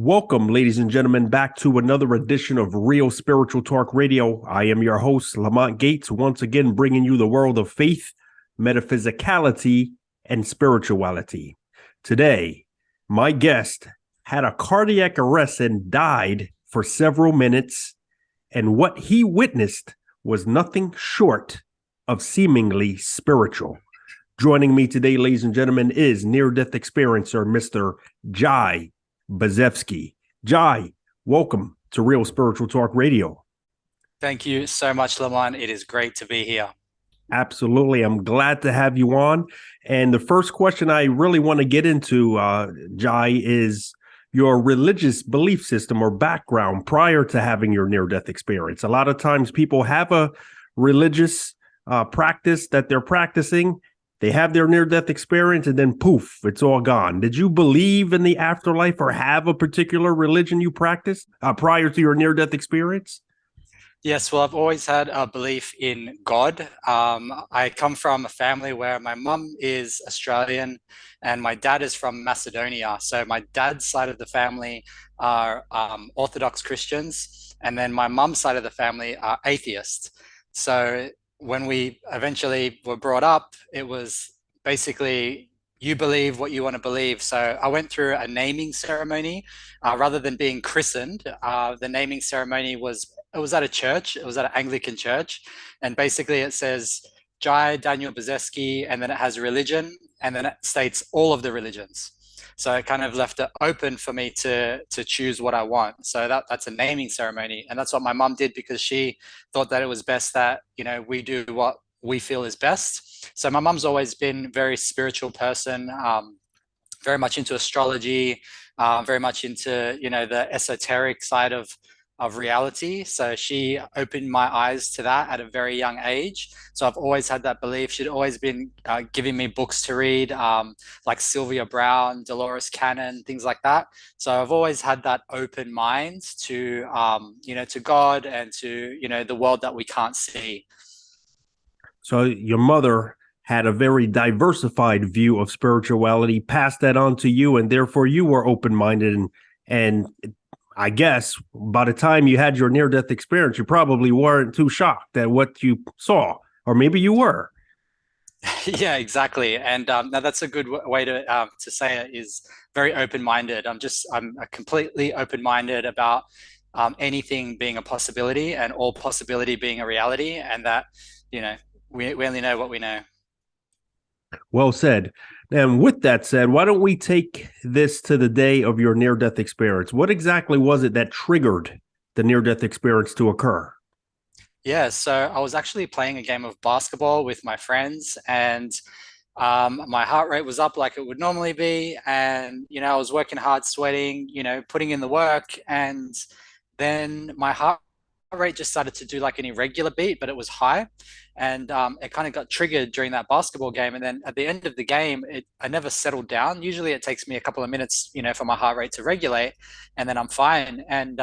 Welcome, ladies and gentlemen, back to another edition of Real Spiritual Talk Radio. I am your host, Lamont Gates, once again bringing you the world of faith, metaphysicality, and spirituality. Today, my guest had a cardiac arrest and died for several minutes, and what he witnessed was nothing short of seemingly spiritual. Joining me today, ladies and gentlemen, is near-death experiencer, Mr. Jai Bazevski. Jai, welcome to Real Spiritual Talk Radio. Thank you so much, Lamont. It is great to be here. Absolutely. I'm glad to have you on. And the first question I really want to get into, Jai, is your religious belief system or background prior to having your near-death experience. A lot of times people have a religious practice that they're practicing. They have their near-death experience and then poof, it's all gone. Did you believe in the afterlife or have a particular religion you practiced prior to your near-death experience? Yes, well, I've always had a belief in God. I come from a family where my mum is Australian and my dad is from Macedonia. So my dad's side of the family are Orthodox Christians, and then my mum's side of the family are atheists. So when we eventually were brought up, it was basically you believe what you want to believe. So I went through a naming ceremony rather than being christened. The naming ceremony was at a church. It was at an Anglican church, and basically it says Jai Daniel Bazevski, and then it has religion, and then it states all of the religions. So it kind of left it open for me to choose what I want. So that's a naming ceremony. And that's what my mom did because she thought that it was best that, we do what we feel is best. So my mom's always been a very spiritual person, very much into astrology, very much into, the esoteric side of reality. So she opened my eyes to that at a very young age. So I've always had that belief. She'd always been giving me books to read, like Sylvia Browne, Dolores Cannon, things like that. So I've always had that open mind to, to God and to, the world that we can't see. So your mother had a very diversified view of spirituality, passed that on to you, and therefore you were open-minded and I guess by the time you had your near-death experience, you probably weren't too shocked at what you saw, or maybe you were. Yeah, exactly. And now that's a good way to say it is very open-minded. I'm completely open-minded about anything being a possibility and all possibility being a reality, and that we only know what we know. Well said. And with that said, why don't we take this to the day of your near-death experience? What exactly was it that triggered the near-death experience to occur? Yeah, so I was actually playing a game of basketball with my friends, and my heart rate was up like it would normally be. And, I was working hard, sweating, putting in the work. And then my heart rate just started to do like an irregular beat, but it was high. And it kind of got triggered during that basketball game. And then at the end of the game, I never settled down. Usually it takes me a couple of minutes, for my heart rate to regulate, and then I'm fine. And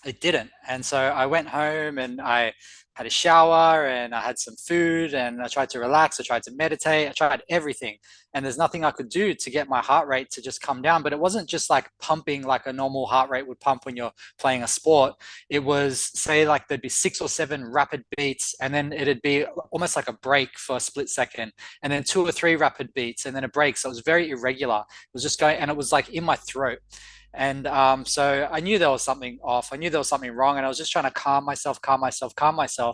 it didn't. And so I went home and I had a shower and I had some food and I tried to relax. I tried to meditate. I tried everything. And there's nothing I could do to get my heart rate to just come down. But it wasn't just like pumping like a normal heart rate would pump when you're playing a sport. It was, say, like there'd be 6 or 7 rapid beats, and then it'd be almost like a break for a split second, and then 2 or 3 rapid beats, and then a break. So it was very irregular. It was just going, and it was like in my throat. And so I knew there was something off. I knew there was something wrong. And I was just trying to calm myself.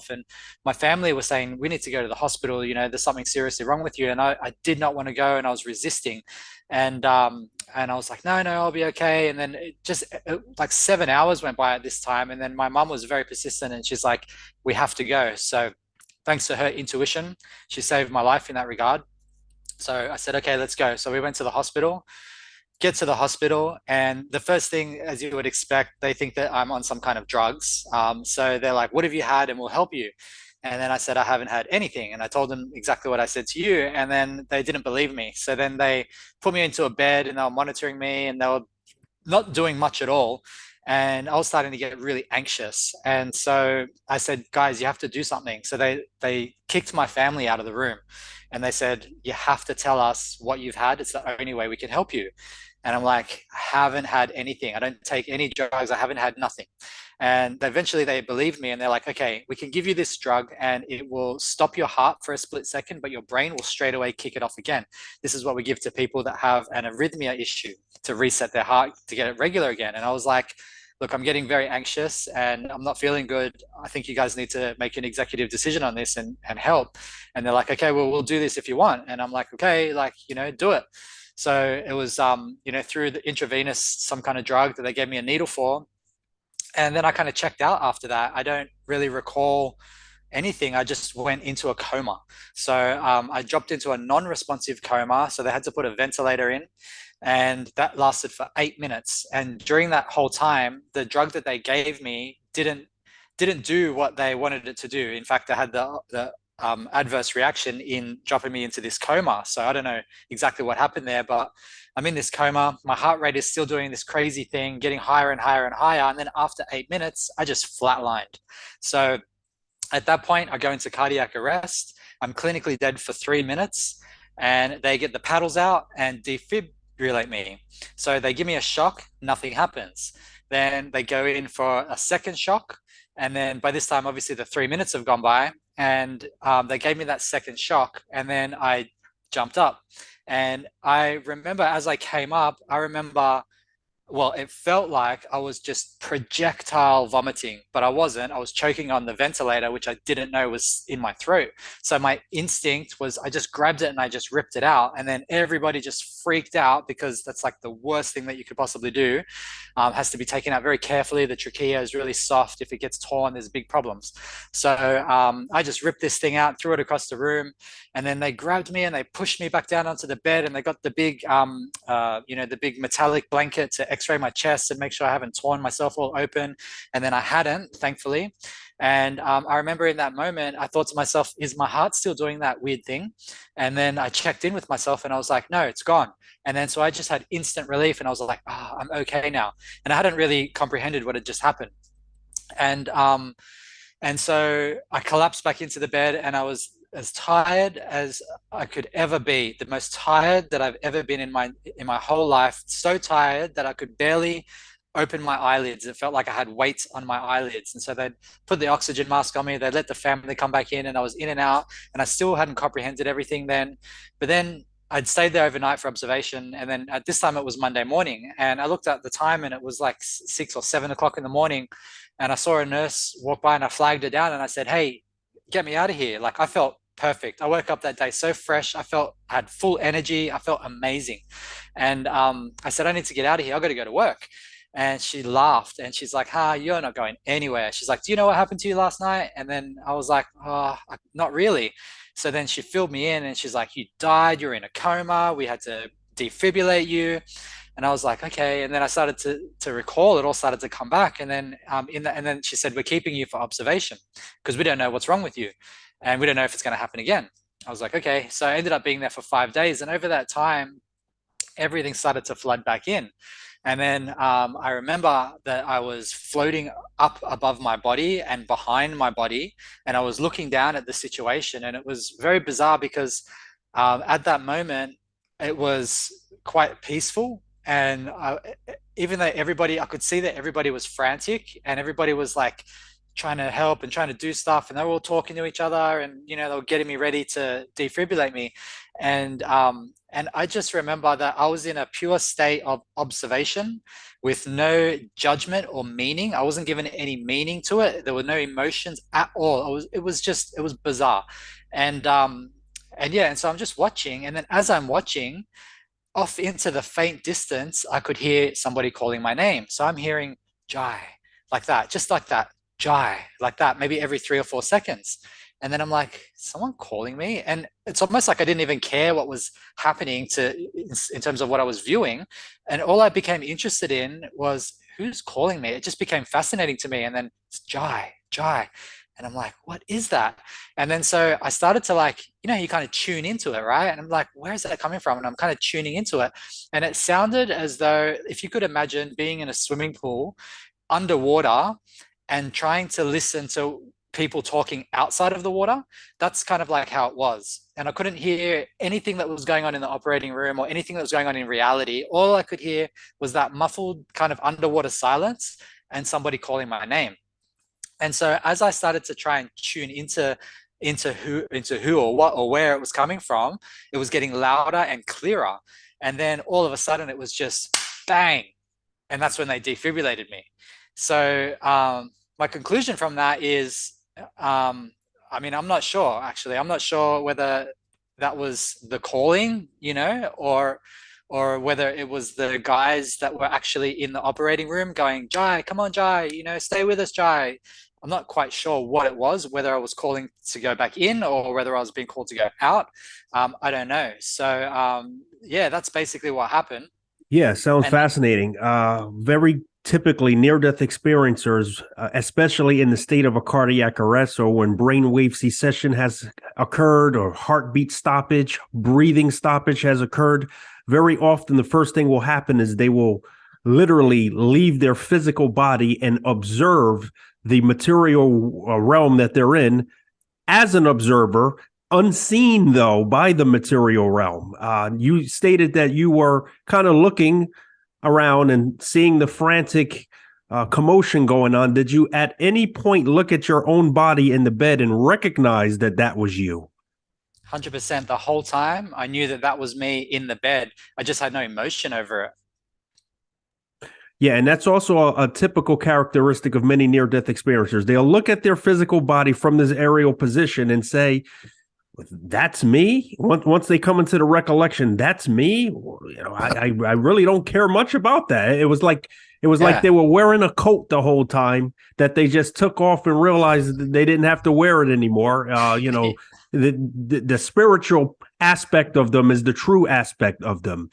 And my family was saying, we need to go to the hospital. There's something seriously wrong with you. And I did not want to go, and I was resisting. And I was like, no, I'll be okay. And then like 7 hours went by at this time. And then my mum was very persistent, and she's like, we have to go. So thanks to her intuition, she saved my life in that regard. So I said, okay, let's go. So we went to the hospital. Get to the hospital, and the first thing, as you would expect, they think that I'm on some kind of drugs. So they're like, what have you had, and we'll help you. And then I said, I haven't had anything. And I told them exactly what I said to you. And then they didn't believe me. So then they put me into a bed and they were monitoring me, and they were not doing much at all. And I was starting to get really anxious. And so I said, guys, you have to do something. So they kicked my family out of the room, and they said, you have to tell us what you've had. It's the only way we can help you. And I'm like, I haven't had anything. I don't take any drugs. I haven't had nothing. And eventually they believed me and they're like, okay, we can give you this drug and it will stop your heart for a split second, but your brain will straight away kick it off again. This is what we give to people that have an arrhythmia issue to reset their heart to get it regular again. And I was like, look, I'm getting very anxious and I'm not feeling good. I think you guys need to make an executive decision on this and help. And they're like, okay, well, we'll do this if you want. And I'm like, okay, like, do it. So it was, through the intravenous, some kind of drug that they gave me a needle for. And then I kind of checked out after that. I don't really recall anything. I just went into a coma. So I dropped into a non-responsive coma. So they had to put a ventilator in, and that lasted for 8 minutes. And during that whole time, the drug that they gave me didn't do what they wanted it to do. In fact, I had the adverse reaction in dropping me into this coma. So I don't know exactly what happened there, but I'm in this coma. My heart rate is still doing this crazy thing, getting higher and higher and higher. And then after 8 minutes, I just flatlined. So at that point, I go into cardiac arrest. I'm clinically dead for 3 minutes, and they get the paddles out and defibrillate me. So they give me a shock, nothing happens. Then they go in for a second shock. And then by this time, obviously, the 3 minutes have gone by, and they gave me that second shock. And then I jumped up. And I remember as I came up, I remember, well, it felt like I was just projectile vomiting, but I wasn't. I was choking on the ventilator, which I didn't know was in my throat. So my instinct was I just grabbed it and I just ripped it out. And then everybody just freaked out because that's like the worst thing that you could possibly do. Has to be taken out very carefully. The trachea is really soft. If it gets torn, there's big problems. So I just ripped this thing out, threw it across the room, and then they grabbed me and they pushed me back down onto the bed, and they got the big, the big metallic blanket to x-ray my chest and make sure I haven't torn myself all open. And then I hadn't, thankfully. And I remember in that moment, I thought to myself, is my heart still doing that weird thing? And then I checked in with myself and I was like, no, it's gone. And then so I just had instant relief and I was like, oh, I'm okay now. And I hadn't really comprehended what had just happened. And so I collapsed back into the bed and I was as tired as I could ever be, the most tired that I've ever been in my whole life. So tired that I could barely open my eyelids. It felt like I had weight on my eyelids. And so they'd put the oxygen mask on me. They'd let the family come back in and I was in and out, and I still hadn't comprehended everything then. But then I'd stayed there overnight for observation. And then at this time it was Monday morning, and I looked at the time and it was like 6 or 7 o'clock in the morning. And I saw a nurse walk by and I flagged her down and I said, hey, get me out of here. Like I felt perfect. I woke up that day so fresh. I had full energy. I felt amazing. And I said, I need to get out of here. I got to go to work. And she laughed and she's like, you're not going anywhere. She's like, do you know what happened to you last night? And then I was like, oh, not really. So then she filled me in and she's like, you died. You're in a coma. We had to defibrillate you. And I was like, okay. And then I started to recall, it all started to come back. And then and then she said, we're keeping you for observation because we don't know what's wrong with you. And we don't know if it's going to happen again. I was like, okay. So I ended up being there for 5 days. And over that time, everything started to flood back in. And then I remember that I was floating up above my body and behind my body. And I was looking down at the situation. And it was very bizarre because at that moment, it was quite peaceful. And even though I could see that everybody was frantic and everybody was like trying to help and trying to do stuff, and they were all talking to each other, and they were getting me ready to defibrillate me. And I just remember that I was in a pure state of observation with no judgment or meaning. I wasn't given any meaning to it. There were no emotions at all. It was bizarre. And yeah, and so I'm just watching, and then as I'm watching, off into the faint distance, I could hear somebody calling my name. So I'm hearing Jai, like that, just like that, Jai, like that, maybe every 3 or 4 seconds. And then I'm like, someone calling me? And it's almost like I didn't even care what was happening in terms of what I was viewing. And all I became interested in was who's calling me? It just became fascinating to me. And then it's Jai, Jai. And I'm like, what is that? And then so I started to you kind of tune into it, right? And I'm like, where is that coming from? And I'm kind of tuning into it. And it sounded as though if you could imagine being in a swimming pool underwater and trying to listen to people talking outside of the water. That's kind of like how it was. And I couldn't hear anything that was going on in the operating room or anything that was going on in reality. All I could hear was that muffled kind of underwater silence and somebody calling my name. And so as I started to try and tune into who or what or where it was coming from, it was getting louder and clearer. And then all of a sudden it was just bang. And that's when they defibrillated me. So my conclusion from that is, I mean, I'm not sure actually. I'm not sure whether that was the calling, or whether it was the guys that were actually in the operating room going, Jai, come on, Jai, stay with us, Jai. I'm not quite sure what it was, whether I was calling to go back in or whether I was being called to go out. I don't know. So yeah, that's basically what happened. Yeah, sounds And fascinating. Very typically, near-death experiencers, especially in the state of a cardiac arrest or when brainwave cessation has occurred or heartbeat stoppage, breathing stoppage has occurred, very often the first thing will happen is they will literally leave their physical body and observe the material realm that they're in as an observer, unseen though by the material realm. You stated that you were kind of looking around and seeing the frantic commotion going on. Did you at any point look at your own body in the bed and recognize that that was you? 100% the whole time, I knew that that was me in the bed. I just had no emotion over it. Yeah, and that's also a typical characteristic of many near-death experiencers. They'll look at their physical body from this aerial position and say, "That's me." Once they come into the recollection, "That's me." I really don't care much about that. It was like Yeah. they were wearing a coat the whole time that they just took off and realized that they didn't have to wear it anymore. The spiritual aspect of them is the true aspect of them.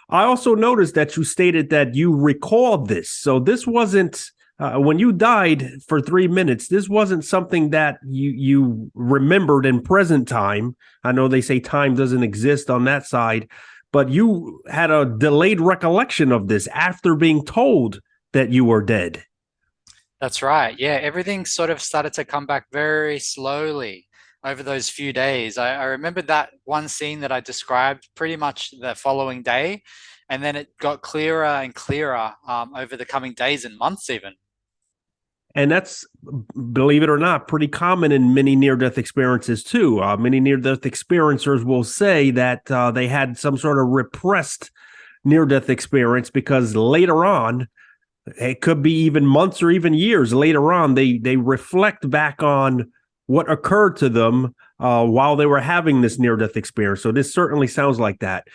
I also noticed that you stated that you recalled this. So this wasn't when you died for 3 minutes. This wasn't something that you remembered in present time. I know they say time doesn't exist on that side, but you had a delayed recollection of this after being told that you were dead. That's right. Yeah, everything sort of started to come back very slowly over those few days. I remember that one scene that I described pretty much the following day, and then it got clearer and clearer over the coming days and months, even. And that's, believe it or not, pretty common in many near-death experiences too. Many near-death experiencers will say that they had some sort of repressed near-death experience because later on, it could be even months or even years later on, they reflect back on what occurred to them while they were having this near-death experience. So this certainly sounds like that.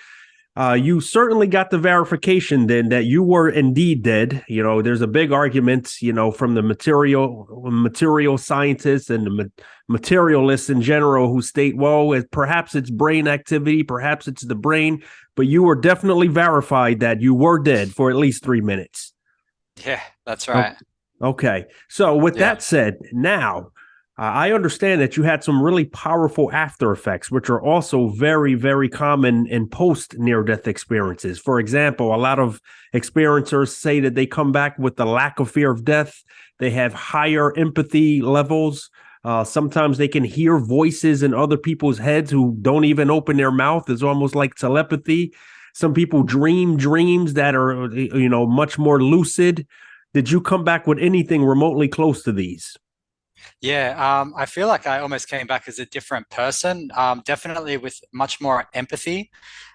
You certainly got the verification then that you were indeed dead. There's a big argument, from the material scientists and the materialists in general who state, well, perhaps it's brain activity, perhaps it's the brain, but you were definitely verified that you were dead for at least 3 minutes. Yeah, that's Oh, right. okay. So with Yeah. that said, now I understand that you had some really powerful after effects, which are also very, very common in post near-death experiences. For example, a lot of experiencers say that they come back with the lack of fear of death. They have higher empathy levels. Sometimes they can hear voices in other people's heads who don't even open their mouth. It's almost like telepathy. Some people dream dreams that are, much more lucid. Did you come back with anything remotely close to these? Yeah, I feel like I almost came back as a different person, definitely with much more empathy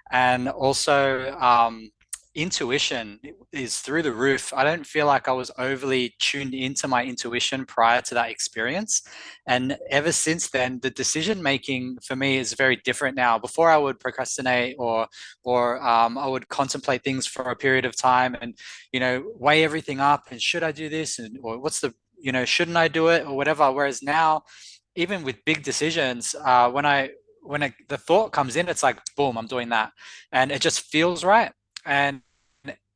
and also intuition is through the roof. I don't feel like I was overly tuned into my intuition prior to that experience. And ever since then, the decision making for me is very different now. Before I would procrastinate or I would contemplate things for a period of time and, weigh everything up and should I do this and or what's the shouldn't I do it or whatever. Whereas now, even with big decisions, the thought comes in, it's like, boom, I'm doing that, and it just feels right, and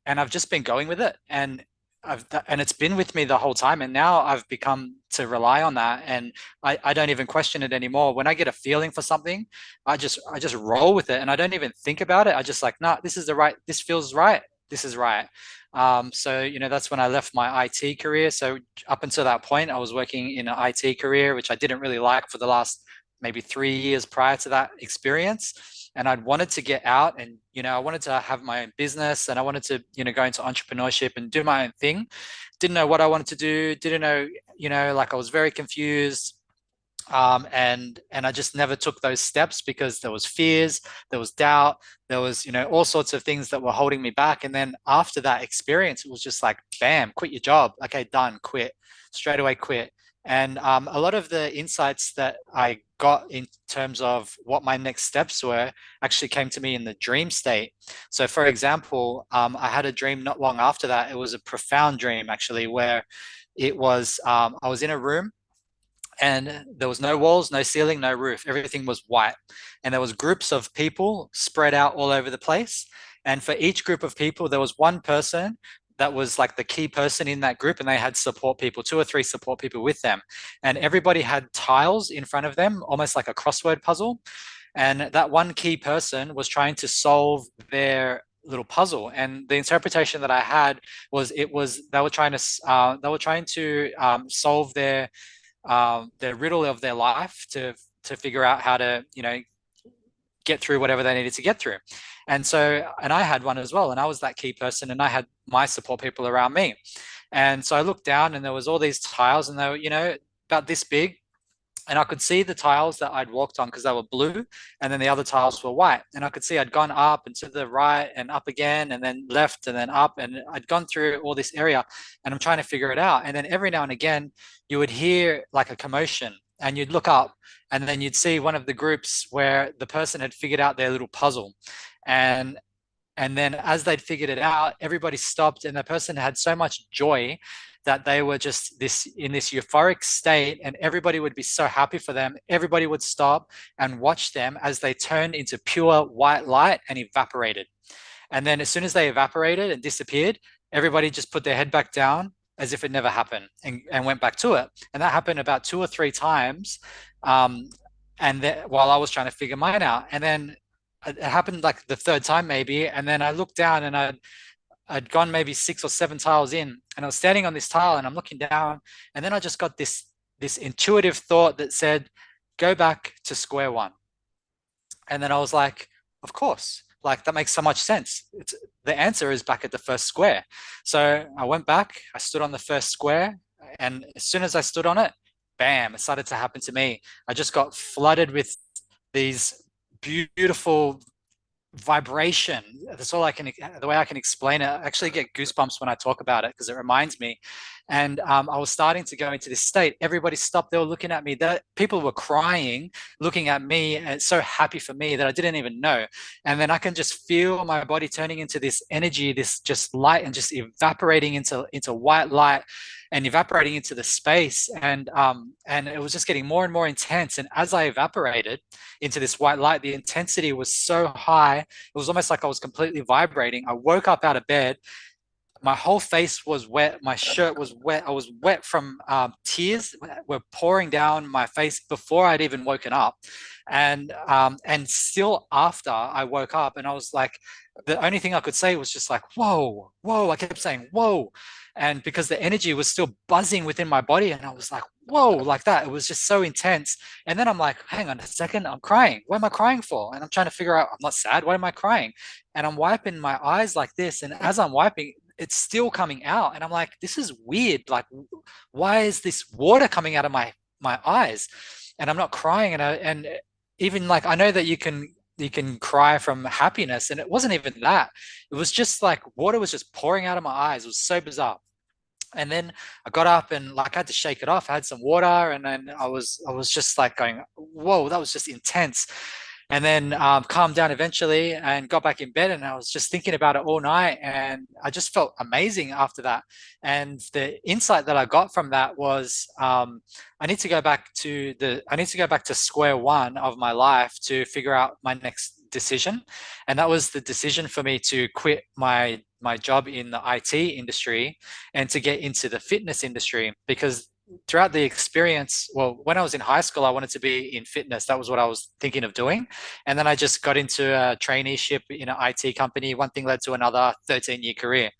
I've just been going with it, and it's been with me the whole time, and now I've become to rely on that, and I don't even question it anymore. When I get a feeling for something, I just roll with it, and I don't even think about it. I just like, nah, this feels right. This is right. So, that's when I left my IT career. So up until that point, I was working in an IT career, which I didn't really like for the last maybe 3 years prior to that experience. And I'd wanted to get out and, I wanted to have my own business and I wanted to, go into entrepreneurship and do my own thing. Didn't know what I wanted to do. Didn't know, like I was very confused. And I just never took those steps because there was fears, there was doubt, there was all sorts of things that were holding me back. And then after that experience, it was just like, bam, quit your job. Okay, done, quit straight away, quit. And a lot of the insights that I got in terms of what my next steps were actually came to me in the dream state. So, for example, I had a dream not long after that. It was a profound dream, actually, where it was I was in a room and there was no walls, no ceiling, no roof. Everything was white. And there was groups of people spread out all over the place. And for each group of people, there was one person that was like the key person in that group, and they had support people, 2 or 3 support people with them. And everybody had tiles in front of them, almost like a crossword puzzle. And that one key person was trying to solve their little puzzle. And the interpretation that I had was they were trying to solve the riddle of their life to figure out how to get through whatever they needed to get through. And I had one as well, and I was that key person, and I had my support people around me. And so I looked down, and there was all these tiles, and they were about this big, and I could see the tiles that I'd walked on because they were blue, and then the other tiles were white. And I could see I'd gone up and to the right and up again, and then left and then up, and I'd gone through all this area, and I'm trying to figure it out. And then every now and again, you would hear like a commotion, and you'd look up, and then you'd see one of the groups where the person had figured out their little puzzle, and and then as they'd figured it out, everybody stopped, and the person had so much joy that they were just in this euphoric state, and everybody would be so happy for them. Everybody would stop and watch them as they turned into pure white light and evaporated. And then as soon as they evaporated and disappeared, everybody just put their head back down as if it never happened, and went back to it. And that happened about 2 or 3 times. While I was trying to figure mine out. And then it happened like the third time maybe. And then I looked down, and I'd gone maybe 6 or 7 tiles in, and I was standing on this tile, and I'm looking down, and then I just got this intuitive thought that said, go back to square one. And then I was like, of course, like that makes so much sense. The answer is back at the first square. So I went back, I stood on the first square, and as soon as I stood on it, bam, it started to happen to me. I just got flooded with these beautiful vibration. That's all the way I can explain it. I actually get goosebumps when I talk about it because it reminds me. And I was starting to go into this state. Everybody stopped. They were looking at me. People were crying, looking at me, and so happy for me that I didn't even know. And then I can just feel my body turning into this energy, this just light, and just evaporating into white light and evaporating into the space. And it was just getting more and more intense. And as I evaporated into this white light, the intensity was so high. It was almost like I was completely vibrating. I woke up out of bed. My whole face was wet. My shirt was wet. I was wet from tears were pouring down my face before I'd even woken up. And still after I woke up, and I was like, the only thing I could say was just like, whoa, whoa. I kept saying, whoa. And because the energy was still buzzing within my body, and I was like, whoa, like that. It was just so intense. And then I'm like, hang on a second, I'm crying. What am I crying for? And I'm trying to figure out, I'm not sad. Why am I crying? And I'm wiping my eyes like this. And as I'm wiping, it's still coming out. And I'm like, this is weird. Like, why is this water coming out of my eyes? And I'm not crying. And even like, I know that you can cry from happiness, and it wasn't even that. It was just like water was just pouring out of my eyes. It was so bizarre. And then I got up and like I had to shake it off. I had some water, and then I was just like going, whoa, that was just intense. And then calmed down eventually and got back in bed, and I was just thinking about it all night, and I just felt amazing after that. And the insight that I got from that was I need to go back to square one of my life to figure out my next decision. And that was the decision for me to quit my job in the IT industry and to get into the fitness industry, because throughout the experience, well, when I was in high school, I wanted to be in fitness. That was what I was thinking of doing. And then I just got into a traineeship in an IT company. One thing led to another, 13-year career.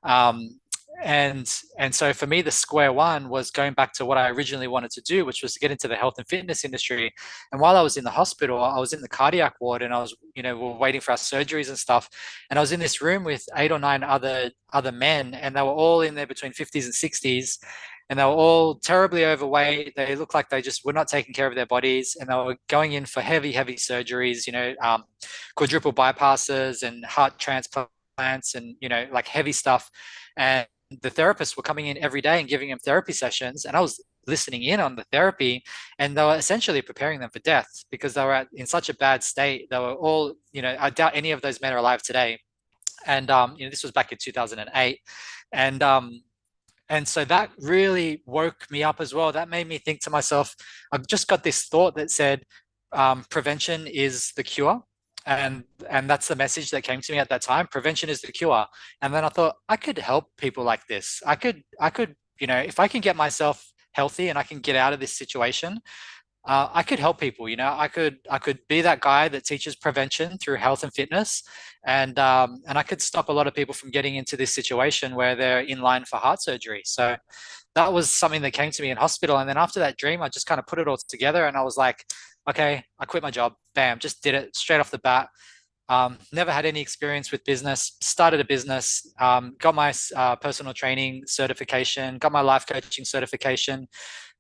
Um, and so for me, the square one was going back to what I originally wanted to do, which was to get into the health and fitness industry. And while I was in the hospital, I was in the cardiac ward, and I was, we were waiting for our surgeries and stuff. And I was in this room with 8 or 9 other men, and they were all in there between 50s and 60s, and they were all terribly overweight. They looked like they just were not taking care of their bodies, and they were going in for heavy, heavy surgeries, quadruple bypasses and heart transplants and, like heavy stuff. And the therapists were coming in every day and giving them therapy sessions. And I was listening in on the therapy, and they were essentially preparing them for death because they were in such a bad state. They were all, I doubt any of those men are alive today. And, this was back in 2008. And, and so that really woke me up as well. That made me think to myself, I've just got this thought that said, prevention is the cure. And that's the message that came to me at that time. Prevention is the cure. And then I thought I could help people like this. I could, if I can get myself healthy and I can get out of this situation, I could help people. I could be that guy that teaches prevention through health and fitness, and I could stop a lot of people from getting into this situation where they're in line for heart surgery. So that was something that came to me in hospital. And then after that dream, I just kind of put it all together, and I was like, okay, I quit my job. Bam, just did it straight off the bat. Never had any experience with business, started a business, got my personal training certification, got my life coaching certification.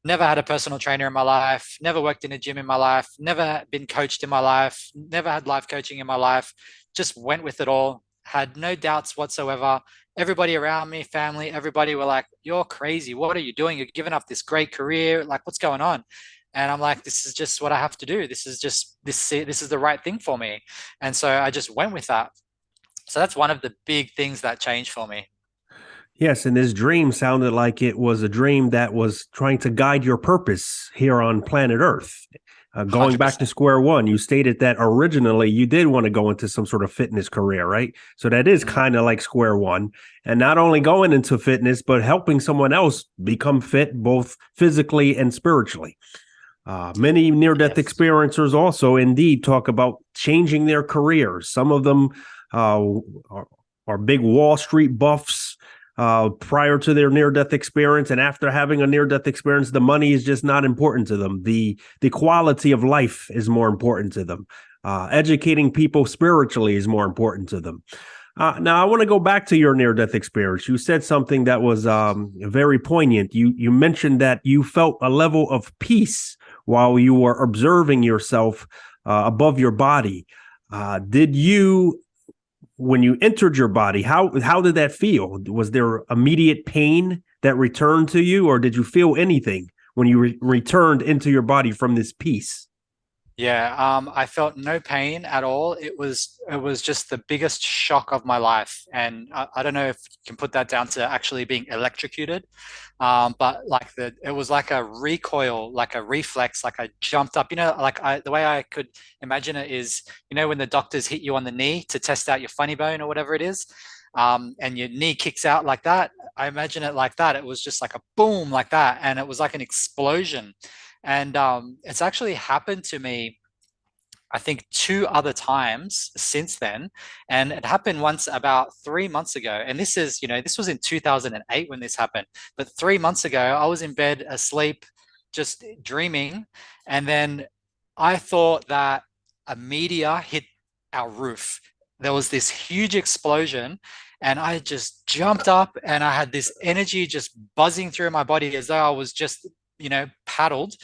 Never had a personal trainer in my life, never worked in a gym in my life, never been coached in my life, never had life coaching in my life. Just went with it all, had no doubts whatsoever. Everybody around me, family, everybody were like, "You're crazy. What are you doing? You're giving up this great career. Like, what's going on?" And I'm like, "This is just what I have to do. This is just this is the right thing for me." And so I just went with that. So that's one of the big things that changed for me. Yes, and this dream sounded like it was a dream that was trying to guide your purpose here on planet Earth. Going back to 100%. square one, you stated that originally you did want to go into some sort of fitness career, right? So that is Mm, kind of like square one. And not only going into fitness, but helping someone else become fit, both physically and spiritually. Many near death yes. experiencers also indeed talk about changing their careers. Some of them are big Wall Street buffs prior to their near death experience. And after having a near death experience, the money is just not important to them. The quality of life is more important to them. Educating people spiritually is more important to them. Now, I want to go back to your near death experience. You said something that was very poignant. You mentioned that you felt a level of peace while you were observing yourself above your body. Did you, when you entered your body, how did that feel? Was there immediate pain that returned to you, or did you feel anything when you returned into your body from this peace? Yeah, I felt no pain at all. It was just the biggest shock of my life, and I don't know if you can put that down to actually being electrocuted, but like it was like a recoil, like a reflex, like I jumped up. The way I could imagine it is, when the doctors hit you on the knee to test out your funny bone or whatever it is, and your knee kicks out like that. I imagine it like that. It was just like a boom like that, and it was like an explosion. And it's actually happened to me, I think, 2 other times since then. And it happened once about 3 months ago. And this was in 2008 when this happened. But 3 months ago, I was in bed asleep, just dreaming. And then I thought that a meteor hit our roof. There was this huge explosion. And I just jumped up, and I had this energy just buzzing through my body as though I was just, paddled.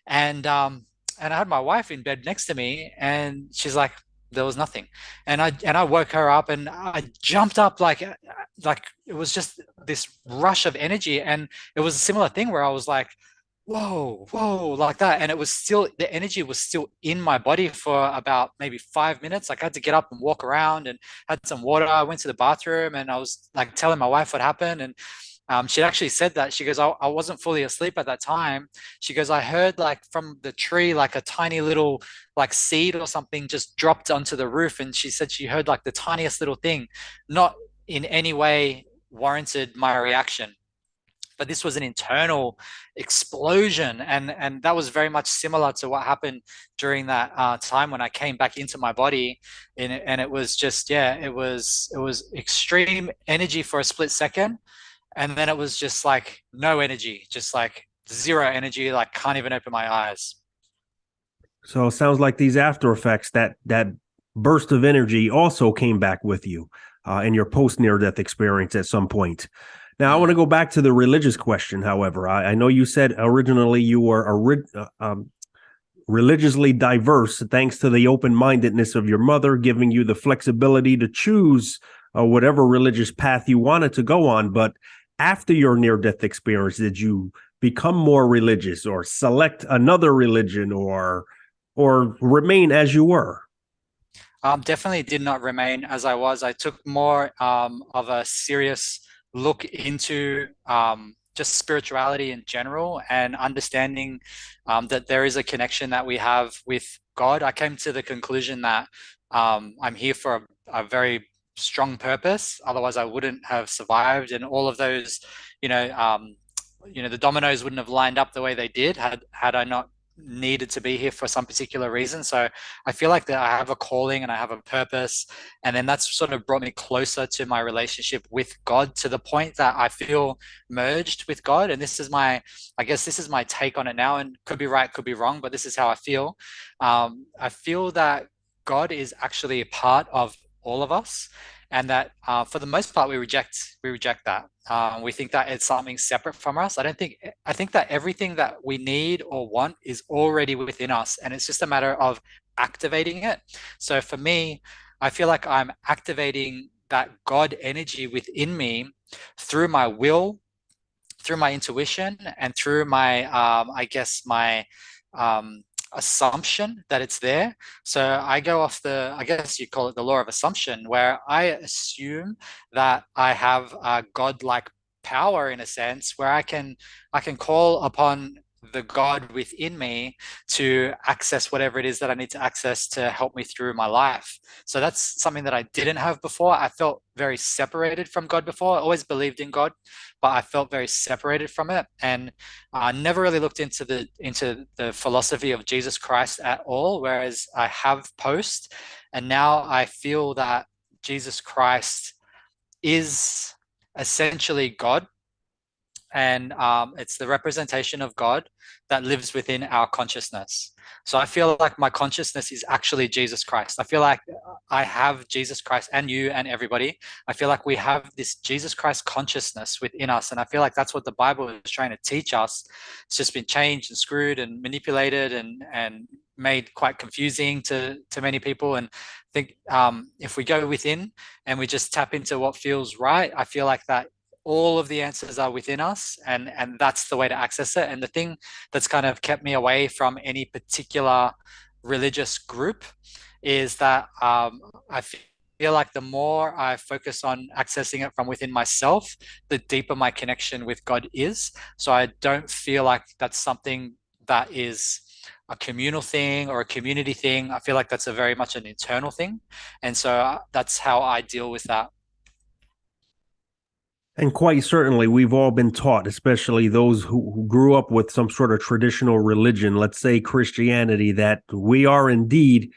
And I had my wife in bed next to me, and she's like, there was nothing. And I woke her up, and I jumped up like it was just this rush of energy. And it was a similar thing where I was like, whoa, whoa, like that. And the energy was still in my body for about maybe 5 minutes. Like I had to get up and walk around and had some water. I went to the bathroom, and I was like telling my wife what happened. And she actually said that. She goes, I wasn't fully asleep at that time. She goes, I heard like from the tree, like a tiny little like seed or something just dropped onto the roof. And she said she heard like the tiniest little thing, not in any way warranted my reaction. but this was an internal explosion, and that was very much similar to what happened during that time when I came back into my body, and it was just, yeah, it was extreme energy for a split second, and then it was just like no energy, just like zero energy, like can't even open my eyes. So it sounds like these after effects, that burst of energy, also came back with you in your post near death experience at some point. Now, I want to Mm. go back to the religious question. However, I know you said originally you were religiously diverse thanks to the open mindedness of your mother, giving you the flexibility to choose whatever religious path you wanted to go on. But after your near death experience, did you become more religious or select another religion or remain as you were? Definitely did not remain as I was. I took more of a serious look into just spirituality in general and understanding that there is a connection that we have with God. I came to the conclusion that I'm here for a very strong purpose. Otherwise, I wouldn't have survived, and all of those, you know, um, the dominoes wouldn't have lined up the way they did had I not needed to be here for some particular reason. So I feel like that I have a calling and I have a purpose. And then that's sort of brought me closer to my relationship with God, to the point that I feel merged with God. And this is I guess this is my take on it now, and could be right, could be wrong, but this is how I feel. I feel that God is actually a part of all of us, and that for the most part we reject that. We think that it's something separate from us. I think that everything that we need or want is already within us, and it's just a matter of activating it. So for me, I feel like I'm activating that God energy within me through my will, through my intuition, and through my I guess my um, assumption that it's there. So I go off I guess you call it the law of assumption, where I assume that I have a God-like power, in a sense, where I can call upon the God within me to access whatever it is that I need to access to help me through my life. So that's something that I didn't have before. I felt very separated from God before. I always believed in God, but I felt very separated from it, and I never really looked into the philosophy of Jesus Christ at all. Whereas I have post, and now I feel that Jesus Christ is essentially God, and it's the representation of God that lives within our consciousness. So I feel like my consciousness is actually Jesus Christ. I feel like I have Jesus Christ, and you and everybody. I feel like we have this Jesus Christ consciousness within us, and I feel like that's what the Bible is trying to teach us. It's just been changed and screwed and manipulated and made quite confusing to many people. And I think if we go within and we just tap into what feels right, I feel like that all of the answers are within us, and that's the way to access it. And the thing that's kind of kept me away from any particular religious group is that I feel like the more I focus on accessing it from within myself, the deeper my connection with God is. So I don't feel like that's something that is a communal thing or a community thing. I feel like that's a very much an internal thing, and so that's how I deal with that. And quite certainly, we've all been taught, especially those who grew up with some sort of traditional religion, let's say Christianity, that we are indeed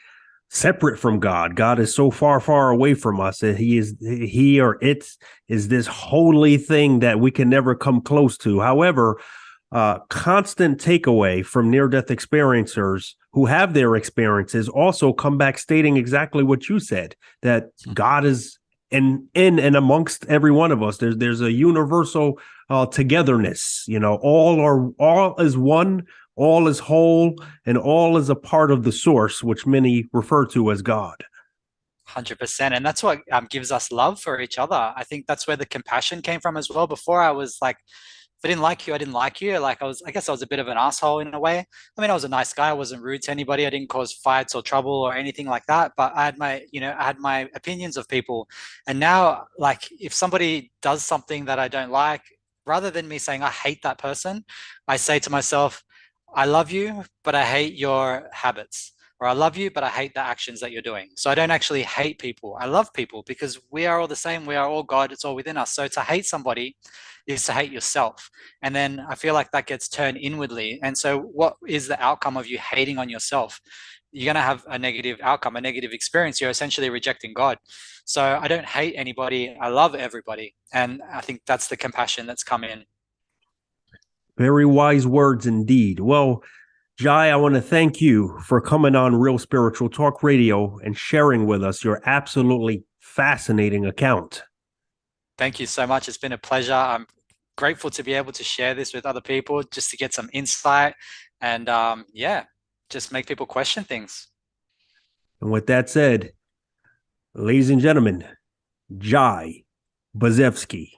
separate from God. God is so far, far away from us that he or it is this holy thing that we can never come close to. However, constant takeaway from near-death experiencers who have their experiences also come back stating exactly what you said, that God is in and amongst every one of us. There's a universal togetherness. All is one, all is whole, and all is a part of the source, which many refer to as God. 100%. And that's what gives us love for each other. I think that's where the compassion came from as well. Before, I was like, if I didn't like you, I didn't like you. Like, I guess I was a bit of an asshole in a way. I mean, I was a nice guy. I wasn't rude to anybody. I didn't cause fights or trouble or anything like that. But I had my opinions of people. And now, like, if somebody does something that I don't like, rather than me saying I hate that person, I say to myself, I love you, but I hate your habits. or I love you, but I hate the actions that you're doing. So I don't actually hate people. I love people because we are all the same. We are all God. It's all within us. So to hate somebody is to hate yourself. And then I feel like that gets turned inwardly. And so what is the outcome of you hating on yourself? You're going to have a negative outcome, a negative experience. You're essentially rejecting God. So I don't hate anybody. I love everybody. And I think that's the compassion that's come in. Very wise words indeed. Well, Jai, I want to thank you for coming on Real Spiritual Talk Radio and sharing with us your absolutely fascinating account. Thank you so much. It's been a pleasure. I'm grateful to be able to share this with other people just to get some insight and yeah, just make people question things. And with that said, ladies and gentlemen, Jai Bazevski.